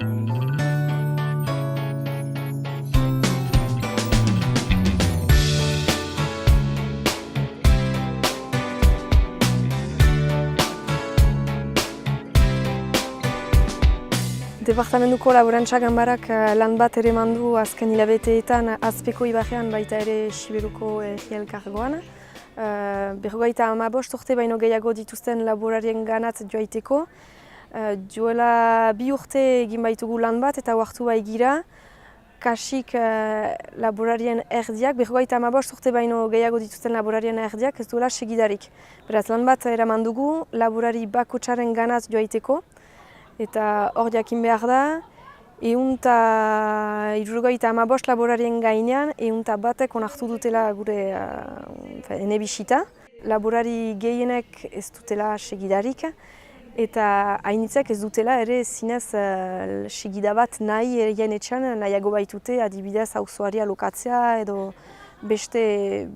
Departamentuko laborantza ganbarak lan bat ere mandu azken hilabeteetan Azpeko ibarrean baita ere Siberuko elkargoan. 55 urte baino gehiago dituzten laborarien ganat joaiteko. Duela 2 urte egin baitugu lan bat eta ohartu baigira. Kasik laborarien erdiak, 55 urte baino gehiago dituzten laborarien erdiak ez duela segidarik. Beraz lan bat eraman dugu laborari bakotsaren ganat joaiteko. Eta hor jakin behar da, 175 laborarien gainean, 101 onartu dutela gure ene bisita. Laborari gehienek ez dutela segidarik, eta hainitzek ez dutela ere zinez segida bat nahi erien etxan nahiago baitute, adibidez auzoari alokatzea edo beste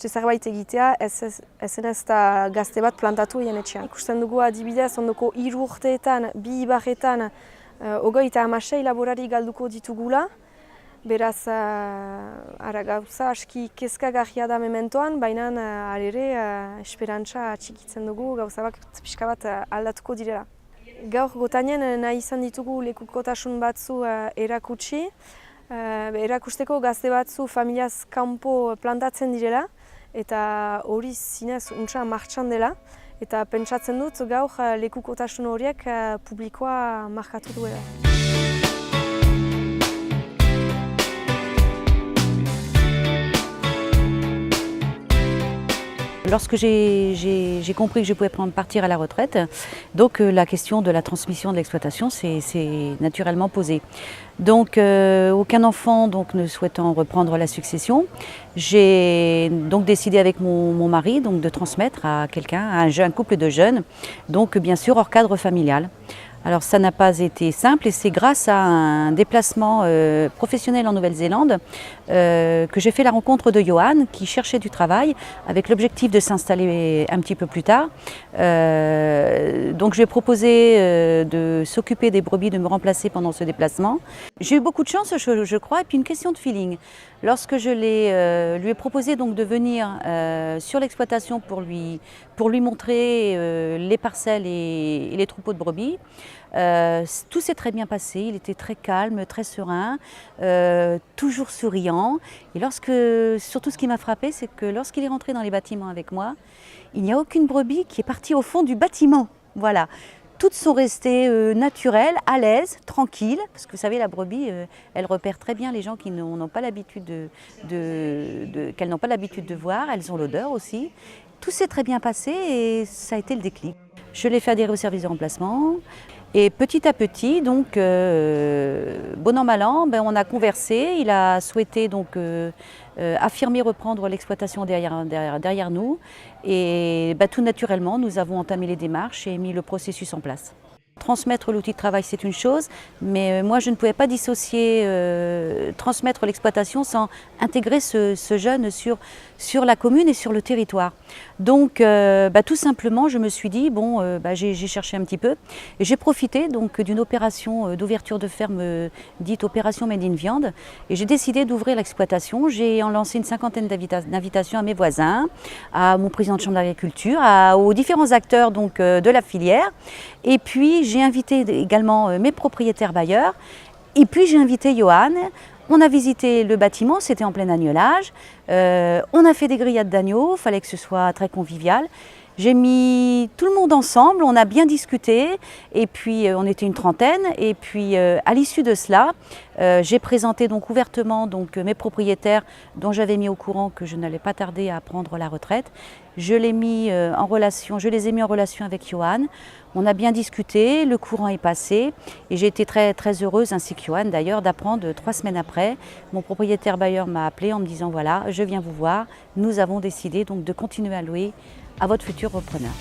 zerbait egitea, ezen ez da gazte bat plantatu egin etxean. Ikusten dugu adibidez ondoko 3 urteetan, 2 ibarretan, 36 laborari galduko ditugula. Beraz, gauza aski kezkagarria da mementoan, baina ere esperantza txikitzen dugu gauza bat pixka bat aldatuko direla. Gaur gotainen nahi izan ditugu lekukotasun batzu erakutsi. Erakusteko gazte batzu familiaz kanpo plantatzen direla eta hori zinez untsa martxan dela eta pentsatzen dut gaur lekukotasun horiek publikoa markatu duela. Lorsque j'ai compris que je pouvais partir à la retraite, donc la question de la transmission de l'exploitation s'est naturellement posée. Donc aucun enfant ne souhaitant reprendre la succession, j'ai donc décidé avec mon mari de transmettre à quelqu'un, à un couple de jeunes, donc bien sûr hors cadre familial. Alors ça n'a pas été simple et c'est grâce à un déplacement professionnel en Nouvelle-Zélande que j'ai fait la rencontre de Johan qui cherchait du travail avec l'objectif de s'installer un petit peu plus tard. Donc je lui ai proposé de s'occuper des brebis, de me remplacer pendant ce déplacement. J'ai eu beaucoup de chance je crois et puis une question de feeling. Lorsque je lui ai proposé donc de venir sur l'exploitation pour lui montrer les parcelles et les troupeaux de brebis, tout s'est très bien passé, il était très calme, très serein, toujours souriant. Et surtout ce qui m'a frappé, c'est que lorsqu'il est rentré dans les bâtiments avec moi, il n'y a aucune brebis qui est partie au fond du bâtiment. Voilà. Toutes sont restées naturelles, à l'aise, tranquilles, parce que vous savez, la brebis, elle repère très bien les gens qui n'ont pas l'habitude qu'elles n'ont pas l'habitude de voir, elles ont l'odeur aussi. Tout s'est très bien passé et ça a été le déclic. Je l'ai fait adhérer au service de remplacement et petit à petit, donc, bon an mal an, on a conversé. Il a souhaité donc affirmer reprendre l'exploitation derrière nous et tout naturellement, nous avons entamé les démarches et mis le processus en place. Transmettre l'outil de travail, c'est une chose, mais moi je ne pouvais pas dissocier transmettre l'exploitation sans intégrer ce jeune sur la commune et sur le territoire. Donc tout simplement, je me suis dit, j'ai cherché un petit peu et j'ai profité donc d'une opération d'ouverture de ferme dite opération Made in Viande et j'ai décidé d'ouvrir l'exploitation. J'ai lancé une 50aine d'invitations à mes voisins, à mon président de chambre d'agriculture, aux différents acteurs donc, de la filière. Et puis j'ai invité également mes propriétaires bailleurs et puis j'ai invité Johan. On a visité le bâtiment, c'était en plein agnelage. On a fait des grillades d'agneaux, il fallait que ce soit très convivial. J'ai mis tout le monde ensemble, on a bien discuté et puis on était une trentaine. Et puis à l'issue de cela, j'ai présenté donc ouvertement mes propriétaires dont j'avais mis au courant que je n'allais pas tarder à prendre la retraite. Je les ai mis en relation avec Johan. On a bien discuté, le courant est passé et j'ai été très, très heureuse, ainsi que Johan d'ailleurs, d'apprendre 3 semaines après. Mon propriétaire bailleur m'a appelé en me disant voilà, je viens vous voir, nous avons décidé donc de continuer à louer à votre futur repreneur.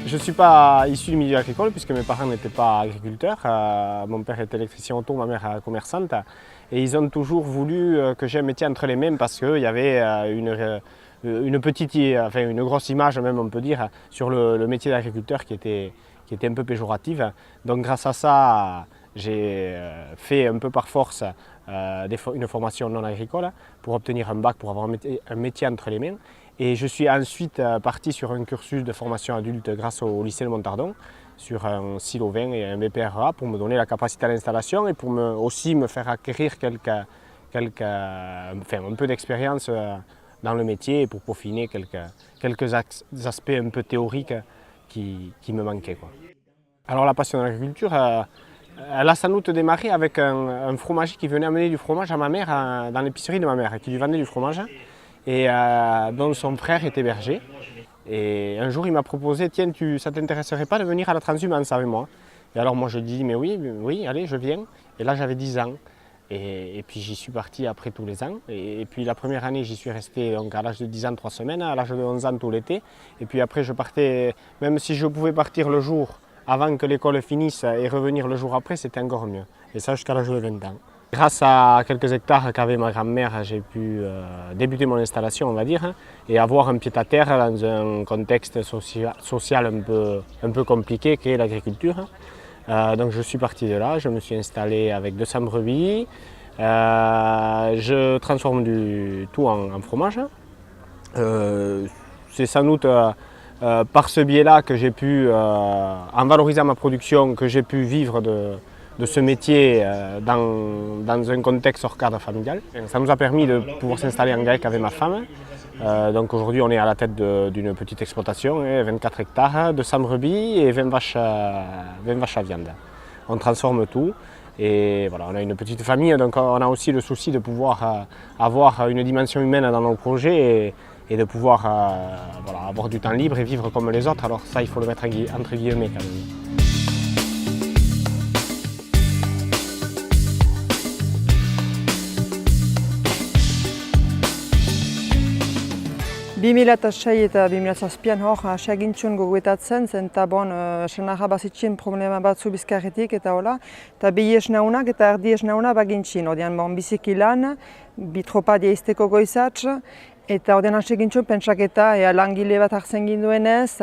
Je ne suis pas issu du milieu agricole puisque mes parents n'étaient pas agriculteurs. Mon père était électricien auto, ma mère commerçante. Et ils ont toujours voulu que j'ai un métier entre les mains parce qu'il y avait une grosse image même on peut dire sur le métier d'agriculteur qui était un peu péjorative. Donc grâce à ça, j'ai fait un peu par force une formation non agricole pour obtenir un bac, pour avoir un métier entre les mains. Et je suis ensuite parti sur un cursus de formation adulte grâce au lycée de Montardon, sur un silo vin et un BPRA pour me donner la capacité à l'installation et pour aussi me faire acquérir un peu d'expérience dans le métier et pour peaufiner quelques aspects un peu théoriques qui me manquaient, quoi. Alors la passion de l'agriculture, elle a sans doute démarré avec un fromager qui venait amener du fromage à ma mère dans l'épicerie de ma mère, qui lui vendait du fromage et dont son frère était berger. Et un jour il m'a proposé, tiens, ça ne t'intéresserait pas de venir à la transhumance avec moi? Et alors moi je dis, mais oui, allez, je viens. Et là j'avais 10 ans. Et puis j'y suis parti après tous les ans. Et puis la première année j'y suis resté donc, à l'âge de 10 ans 3 semaines, à l'âge de 11 ans tout l'été. Et puis après je partais, même si je pouvais partir le jour avant que l'école finisse et revenir le jour après, c'était encore mieux. Et ça jusqu'à l'âge de 20 ans. Grâce à quelques hectares qu'avait ma grand-mère, j'ai pu débuter mon installation, on va dire, et avoir un pied-à-terre dans un contexte social un peu compliqué qu'est l'agriculture. Donc je suis parti de là, je me suis installé avec 200 brebis. Je transforme tout en fromage. C'est sans doute par ce biais-là que j'ai pu, en valorisant ma production, que j'ai pu vivre de ce métier dans un contexte hors cadre familial. Ça nous a permis de pouvoir s'installer en GAEC avec ma femme. Donc aujourd'hui on est à la tête d'une petite exploitation, 24 hectares, 200 brebis et 20 vaches à viande. On transforme tout et voilà, on a une petite famille, donc on a aussi le souci de pouvoir avoir une dimension humaine dans nos projets et de pouvoir avoir du temps libre et vivre comme les autres. Alors ça il faut le mettre entre guillemets quand même. 2006 eta 2007an hor hasi egin zuen gogoetatzen, zen eta senarra bazitzen problema batzu bizkarretik eta hola. Eta bi esnaunak eta erdi esnauna bagintzin, ordean biziki lan, bi tropa diaizteko goizatz, eta ordean hasi egin zuen pentsaketa langile bat hartzen ginduenez,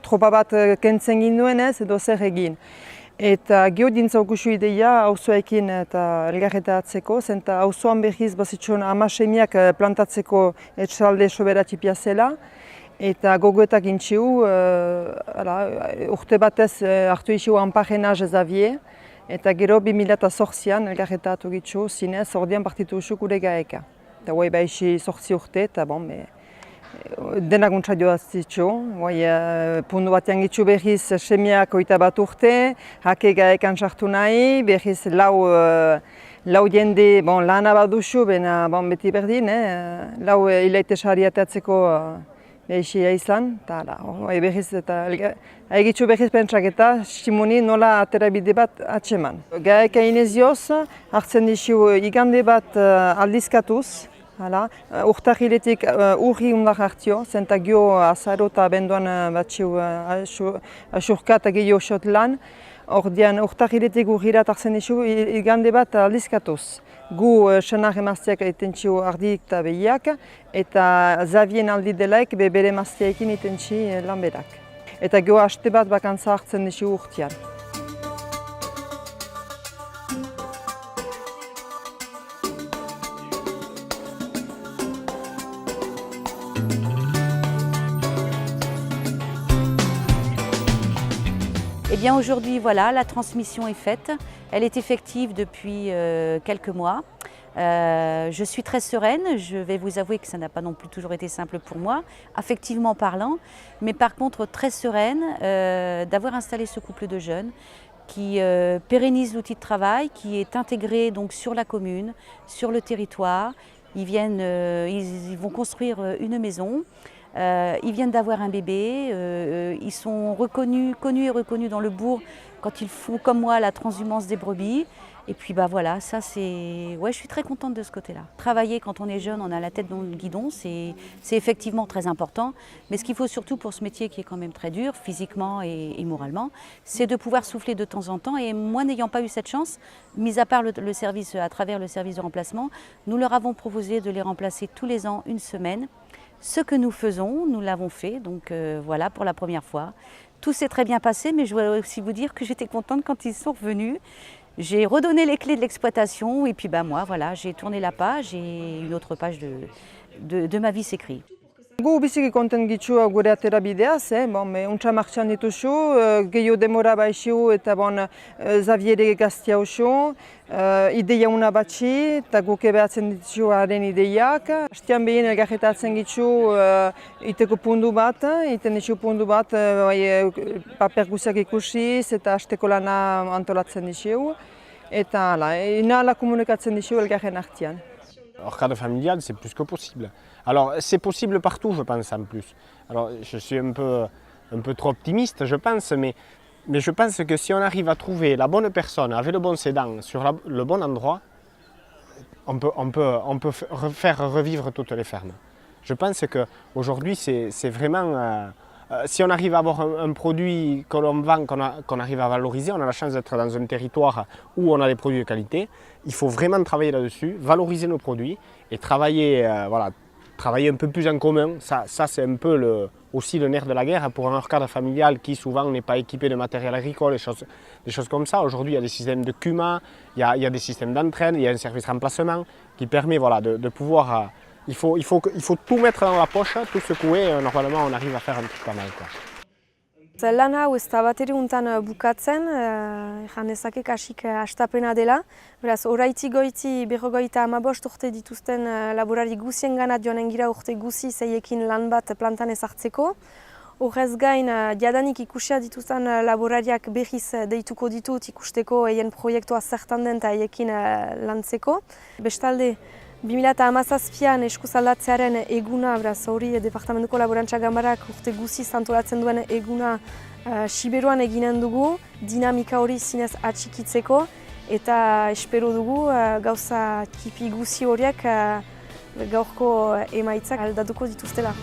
tropa bat kentzen ginduenez edo zer egin. Eta geodintza ukusu ideia auzoekin eta elgarretatzeko, zen eta auzoan berriz bazitzen amasemiak plantatzeko etxalde soberatipia zela. Eta gogoetak intxiu, urte batez hartu iziu Amparenaz Xavier. Eta gero 2008an elgarretatu gitzu zinez, ordean partitu usu gure GAEK-a. Eta guai baixi 8 urte eta denak untsa joazitxu, puntu batean gitzu berriz semiak 21 urte, hake GAEK-an sartu nahi, berriz lau jende lana baduzu, beti berdin, lau hilaite sariatatzeko behixia izan, eta berriz eta egitzu berriz pentsaketa, simuni nola aterabide bat atseman. GAEK-a inezioz, hartzen dizu igande bat aldizkatuz, urtarriletik urri undar hartio, zenta gio azaro eta benduan batxiu asurka eta gehiago xot lan. Ordean urtarriletik urrirat hartzen dizu igande bat aldizkatuz. Gu senar emazteak egiten txu ardik eta behiak, eta Xavien aldi delaik bere emazteekin egiten txi lan berak. Eta gio haste bat bakantza hartzen dizu urtean. Eh bien aujourd'hui, voilà, la transmission est faite. Elle est effective depuis quelques mois. Je suis très sereine. Je vais vous avouer que ça n'a pas non plus toujours été simple pour moi, affectivement parlant, mais par contre très sereine d'avoir installé ce couple de jeunes qui pérennise l'outil de travail, qui est intégré donc sur la commune, sur le territoire. Ils vont construire une maison. Ils viennent d'avoir un bébé, ils sont connus et reconnus dans le bourg quand ils font comme moi la transhumance des brebis. Et puis bah voilà, ça c'est... Ouais, je suis très contente de ce côté-là. Travailler quand on est jeune, on a la tête dans le guidon, c'est effectivement très important. Mais ce qu'il faut surtout pour ce métier qui est quand même très dur, physiquement et moralement, c'est de pouvoir souffler de temps en temps. Et moi, n'ayant pas eu cette chance, mis à part le service, à travers le service de remplacement, nous leur avons proposé de les remplacer tous les ans une semaine. Ce que nous faisons, nous l'avons fait, donc voilà, pour la première fois. Tout s'est très bien passé, mais je dois aussi vous dire que j'étais contente quand ils sont revenus. J'ai redonné les clés de l'exploitation et puis ben moi, voilà, j'ai tourné la page et une autre page de ma vie s'écrit. Gu biziki kontent gitxua gure atera bideaz, untsa martxan dituzu, gehiago demora baixiu eta Xaviere gaztia oso, ideia una batxi, eta guk behatzen dituzu haren ideiak. Hastian behin elgarretatzen gitzu iteko pundu bat, iten ditu pundu bat, paper guziak ikusiz eta hasteko lana antolatzen ditu. Eta ina komunikatzen ditu elgarren artean. Hors cadre familial, c'est plus que possible. Alors, c'est possible partout, je pense, en plus. Alors, je suis un peu trop optimiste, je pense, mais je pense que si on arrive à trouver la bonne personne avec le bon sédant sur le bon endroit, on peut faire revivre toutes les fermes. Je pense qu'aujourd'hui, c'est vraiment... si on arrive à avoir un produit que l'on vend, qu'on arrive à valoriser, on a la chance d'être dans un territoire où on a des produits de qualité. Il faut vraiment travailler là-dessus, valoriser nos produits et travailler, travailler un peu plus en commun. Ça c'est un peu aussi le nerf de la guerre pour un cadre familial qui souvent n'est pas équipé de matériel agricole, des choses comme ça. Aujourd'hui, il y a des systèmes de CUMA, il y a des systèmes d'entraîne, il y a un service remplacement qui permet de pouvoir... Il faut tout mettre dans la poche, tout secouer, et normalement on arrive à faire un truc pas mal. Lan hau ez da bateri untan bukatzen, jan ezakek hasik hastapena dela. Beraz, oraiti goiti 55 urte dituzten laborari guzien gana joanen gira urte guzi zeiekin lan bat plantan ezartzeko. Horrez gain, jadanik ikusia dituzten laborariak behiz deituko ditut ikusteko eien proiektua zertan den eta haiekin lantzeko. Bestalde, 2017an eskuzaldatzearen eguna, beraz hori Departamentuko Laborantza Ganbarak urte guziz antolatzen duen eguna Siberuan eginen dugu, dinamika hori zinez atxikitzeko eta espero dugu gauza tipi guzi horiek gaurko emaitzak aldatuko dituztela.